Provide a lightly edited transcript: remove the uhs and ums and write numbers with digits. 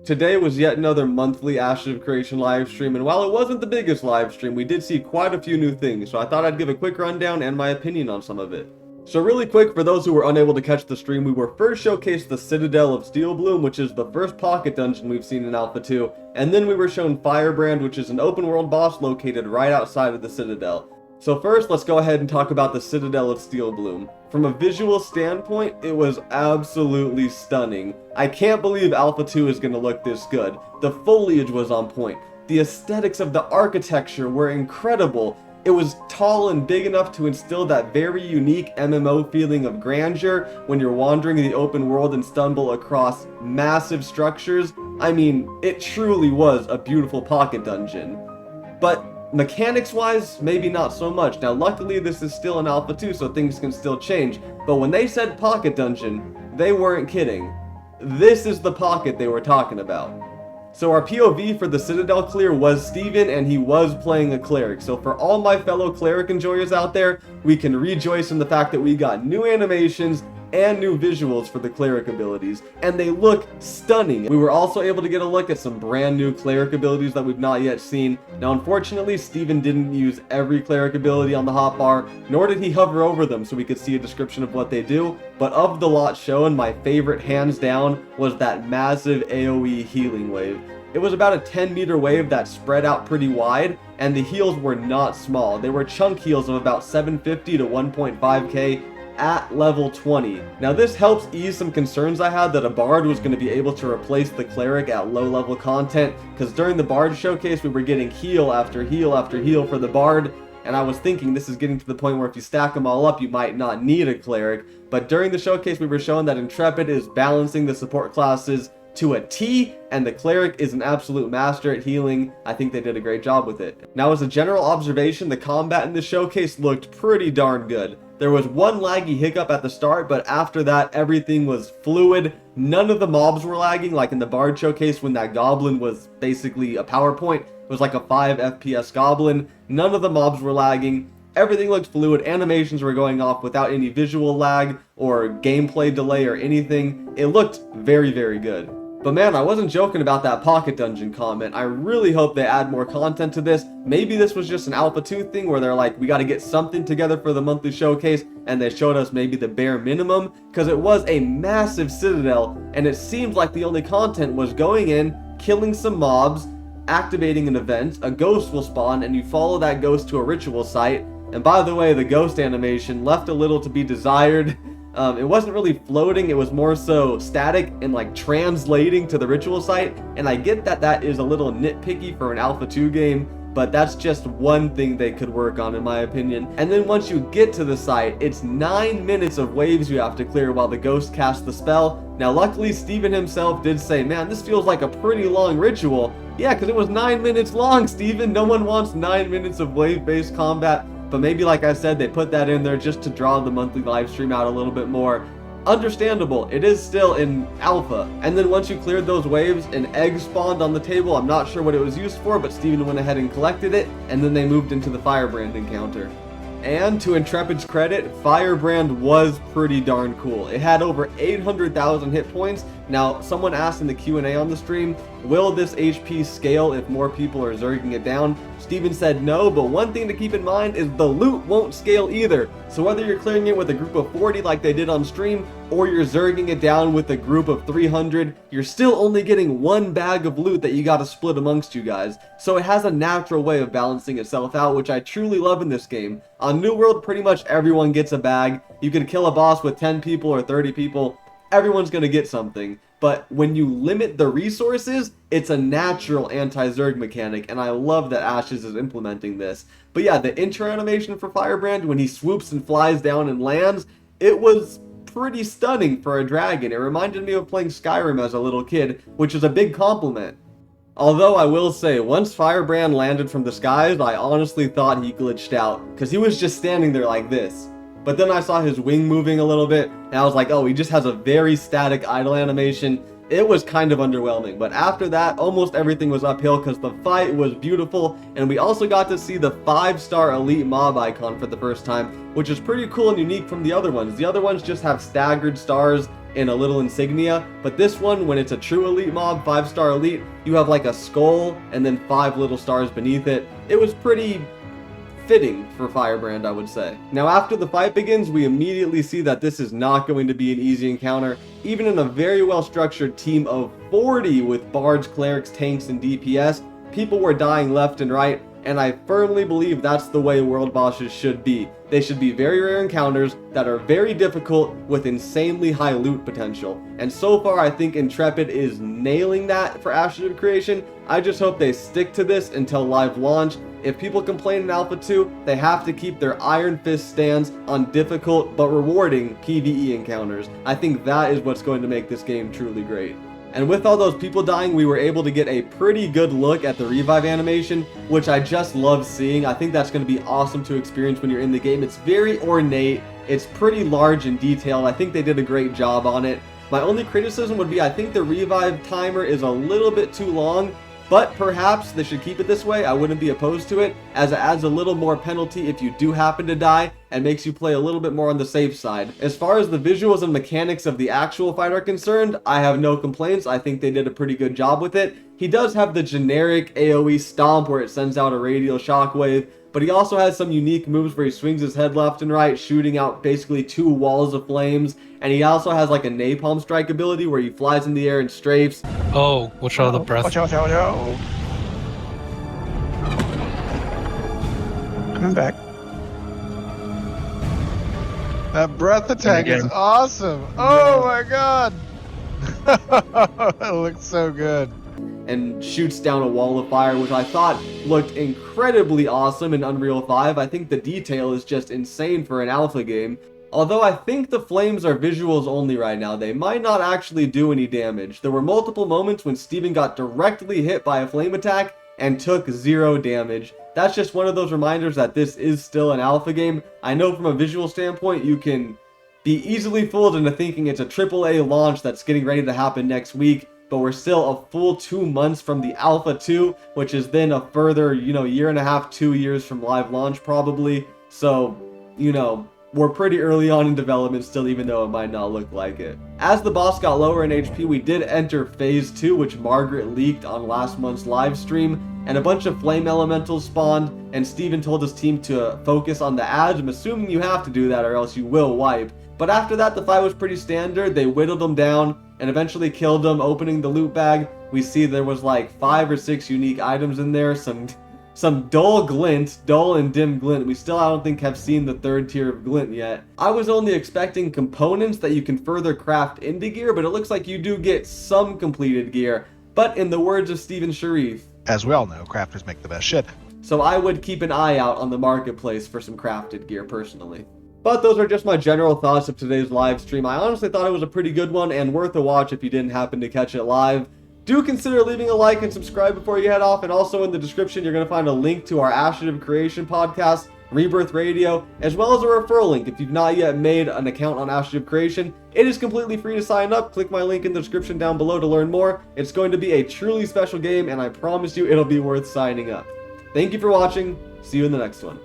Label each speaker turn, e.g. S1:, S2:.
S1: Today was yet another monthly Ashes of Creation live stream, and while it wasn't the biggest live stream, we did see quite a few new things, so I thought I'd give a quick rundown and my opinion on some of it. So really quick, for those who were unable to catch the stream, we were first showcased the Citadel of Steel Bloom, which is the first pocket dungeon we've seen in Alpha 2, and then we were shown Firebrand, which is an open world boss located right outside of the Citadel. So first, let's go ahead and talk about the Citadel of Steel Bloom. From a visual standpoint, it was absolutely stunning. I can't believe Alpha 2 is going to look this good. The foliage was on point. The aesthetics of the architecture were incredible. It was tall and big enough to instill that very unique MMO feeling of grandeur when you're wandering the open world and stumble across massive structures. I mean, it truly was a beautiful pocket dungeon. But mechanics-wise, maybe not so much. Now, luckily, this is still in Alpha 2, so things can still change. But when they said pocket dungeon, they weren't kidding. This is the pocket they were talking about. So our POV for the Citadel clear was Steven, and he was playing a Cleric. So for all my fellow Cleric enjoyers out there, we can rejoice in the fact that we got new animations and new visuals for the Cleric abilities, and they look stunning. We were also able to get a look at some brand new Cleric abilities that we've not yet seen. Now unfortunately, Steven didn't use every Cleric ability on the hotbar, nor did he hover over them so we could see a description of what they do, but of the lot shown, my favorite hands down was that massive AoE healing wave. It was about a 10-meter wave that spread out pretty wide, and the heals were not small. They were chunk heals of about 750 to 1.5k at level 20. Now this helps ease some concerns I had that a Bard was going to be able to replace the Cleric at low level content, because during the Bard showcase we were getting heal after heal after heal for the Bard, and I was thinking this is getting to the point where if you stack them all up you might not need a Cleric, but during the showcase we were shown that Intrepid is balancing the support classes to a T, and the Cleric is an absolute master at healing. I think they did a great job with it. Now as a general observation, the combat in the showcase looked pretty darn good. There was one laggy hiccup at the start, but after that everything was fluid. None of the mobs were lagging, like in the Bard showcase when that goblin was basically a PowerPoint. It was like a 5 FPS goblin. None of the mobs were lagging. Everything looked fluid, animations were going off without any visual lag or gameplay delay or anything. It looked very, very good. But man, I wasn't joking about that pocket dungeon comment. I really hope they add more content to this. Maybe this was just an Alpha 2 thing where they're like, we got to get something together for the monthly showcase, and they showed us maybe the bare minimum, because it was a massive citadel, and it seemed like the only content was going in, killing some mobs, activating an event, a ghost will spawn, and you follow that ghost to a ritual site. And by the way, the ghost animation left a little to be desired. It wasn't really floating, it was more so static and like translating to the ritual site, and I get that that is a little nitpicky for an Alpha 2 game, but that's just one thing they could work on in my opinion. And then once you get to the site, it's 9 minutes of waves you have to clear while the ghost casts the spell. Now luckily Steven himself did say, man, this feels like a pretty long ritual. Yeah, because it was 9 minutes long, Steven. No one wants 9 minutes of wave-based combat. But maybe, like I said, they put that in there just to draw the monthly live stream out a little bit more. Understandable, it is still in alpha. And then once you cleared those waves, an egg spawned on the table. I'm not sure what it was used for, but Steven went ahead and collected it, and then they moved into the Firebrand encounter. And to Intrepid's credit, Firebrand was pretty darn cool. It had over 800,000 hit points. Now, someone asked in the Q&A on the stream, will this HP scale if more people are zerging it down? Steven said no, but one thing to keep in mind is the loot won't scale either. So whether you're clearing it with a group of 40 like they did on stream, or you're zerging it down with a group of 300, you're still only getting one bag of loot that you gotta split amongst you guys. So it has a natural way of balancing itself out, which I truly love in this game. On New World, pretty much everyone gets a bag. You can kill a boss with 10 people or 30 people. Everyone's gonna get something. But when you limit the resources, it's a natural anti-zerg mechanic, and I love that Ashes is implementing this. But yeah, the intro animation for Firebrand, when he swoops and flies down and lands, it was pretty stunning for a dragon. It reminded me of playing Skyrim as a little kid, which is a big compliment. Although I will say, once Firebrand landed from the skies, I honestly thought he glitched out, because he was just standing there like this. But then I saw his wing moving a little bit, and I was like, oh, he just has a very static idle animation. It was kind of underwhelming, but after that, almost everything was uphill because the fight was beautiful, and we also got to see the 5-star elite mob icon for the first time, which is pretty cool and unique from the other ones. The other ones just have staggered stars in a little insignia. But this one, when it's a true elite mob, 5-star elite, you have like a skull and then 5 little stars beneath it. It was pretty fitting for Firebrand, I would say. Now after the fight begins, we immediately see that this is not going to be an easy encounter. Even in a very well structured team of 40 with bards, clerics, tanks, and DPS, people were dying left and right, and I firmly believe that's the way world bosses should be. They should be very rare encounters that are very difficult with insanely high loot potential. And so far I think Intrepid is nailing that for Ashes of Creation. I just hope they stick to this until live launch. If people complain in Alpha 2, they have to keep their iron fist stance on difficult but rewarding PvE encounters. I think that is what's going to make this game truly great. And with all those people dying, we were able to get a pretty good look at the revive animation, which I just love seeing. I think that's going to be awesome to experience when you're in the game. It's very ornate, it's pretty large and detailed. I think they did a great job on it. My only criticism would be I think the revive timer is a little bit too long, but perhaps they should keep it this way. I wouldn't be opposed to it, as it adds a little more penalty if you do happen to die and makes you play a little bit more on the safe side. As far as the visuals and mechanics of the actual fight are concerned, I have no complaints. I think they did a pretty good job with it. He does have the generic AoE stomp where it sends out a radial shockwave, but he also has some unique moves where he swings his head left and right, shooting out basically 2 walls of flames. And he also has like a napalm strike ability where he flies in the air and strafes.
S2: Oh, watch out the breath.
S3: Watch out. Coming back.
S4: That breath attack is awesome. Oh my god. It looks so good.
S1: And shoots down a wall of fire, which I thought looked incredibly awesome in Unreal 5. I think the detail is just insane for an alpha game. Although I think the flames are visuals only right now, they might not actually do any damage. There were multiple moments when Steven got directly hit by a flame attack and took 0 damage. That's just one of those reminders that this is still an alpha game. I know from a visual standpoint you can be easily fooled into thinking it's a AAA launch that's getting ready to happen next week, but we're still a full 2 months from the Alpha 2, which is then a further, year and a half, 2 years from live launch probably. So, we're pretty early on in development still, even though it might not look like it. As the boss got lower in HP, we did enter Phase 2, which Margaret leaked on last month's live stream, and a bunch of flame elementals spawned, and Steven told his team to focus on the ads. I'm assuming you have to do that or else you will wipe. But after that, the fight was pretty standard. They whittled him down and eventually killed him. Opening the loot bag, we see there was like 5 or 6 unique items in there. Some dull glint, dull and dim glint. We still, I don't think, have seen the 3rd tier of glint yet. I was only expecting components that you can further craft into gear, but it looks like you do get some completed gear. But in the words of Steven Sharif,
S3: As we all know, crafters make the best shit.
S1: so I would keep an eye out on the marketplace for some crafted gear personally. But those are just my general thoughts of today's live stream. I honestly thought it was a pretty good one and worth a watch if you didn't happen to catch it live. Do consider leaving a like and subscribe before you head off, and also in the description you're going to find a link to our Ashes of Creation podcast, Rebirth Radio, as well as a referral link. If you've not yet made an account on Ashes of Creation, it is completely free to sign up. Click my link in the description down below to learn more. It's going to be a truly special game, and I promise you it'll be worth signing up. Thank you for watching. See you in the next one.